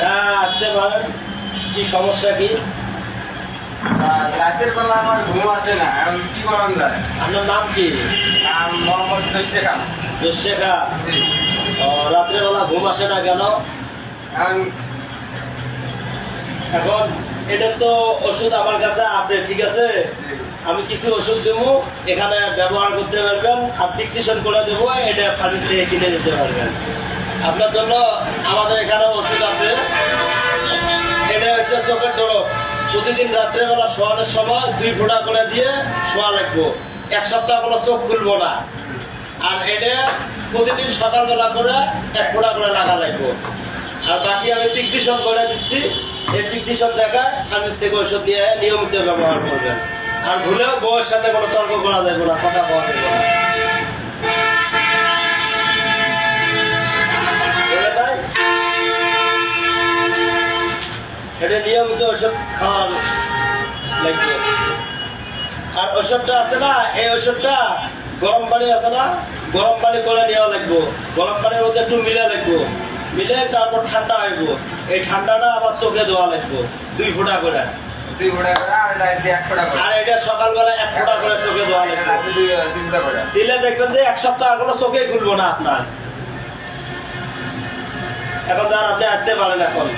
হ্যাঁ আসতে পারেন। কি সমস্যা কি? রাতের বেলা আমার ঘুম আসে না, এখন কি করা যায়? আপনার নাম কি? নাম মোহাম্মদ জয়শেখা। জোশেখা। রাত্রেবেলা ঘুম আসে না কেন? এখন এটা তো ওষুধ আমার কাছে আছে, ঠিক আছে? আমি কিছু ওষুধ দেবো, এখানে ব্যবহার করতে পারবেন আর ফিক্সেশন করে দেবো, এটা ফার্মেসি থেকে কিনে নিতে পারবেন। আপনার জন্য আমাদের এখানে ওষুধ আছে। এটা হচ্ছে চোখের দরদ। প্রতিদিন রাত্রেবেলা শোয়ানোর সময় 2 ফোঁটা করে দিয়ে শোয়া লাগবো। 1 সপ্তাহ কোনো চোখ খুলবো না। আর এটা প্রতিদিন সকালবেলা করে 1 ফোঁটা করে লাগা লাগবো। আর বাকি আমি ফিক্সেশন করে দিচ্ছি। এই ফিক্সেশন দেখা ফার্মেসি থেকে ওষুধ দিয়ে নিয়মিত ব্যবহার করবেন। আর ভুলেও বউয়ের সাথে কোনো তর্ক করা যাবে না, কথা বলা যাবে না। এটা নিয়মিত ওষুধ খাওয়ার লাগবে। আর ওষুধটা আছে না, এই ওষুধটা গরম পানি আছে না, গরম পানি করে নেওয়া লাগবো। গরম পানির মধ্যে একটু মিলে লাগবো, মিলে তারপর ঠান্ডা হইব। এই ঠান্ডাটা আবার চোখে দেওয়া লাগবো 2 ফোঁটা করে। 2 ফোঁটা করে, আর এটা 1 ফোঁটা করে। আর এটা সকালবেলা 1 ফোঁটা করে চোখে দেওয়া লাগবে। রাতে 2 ফোঁটা করে দিলে দেখবেন যে 1 সপ্তাহ কোনো চোখে খুলবো না আপনার। এখন আর আপনি আসতে পারেন এখন।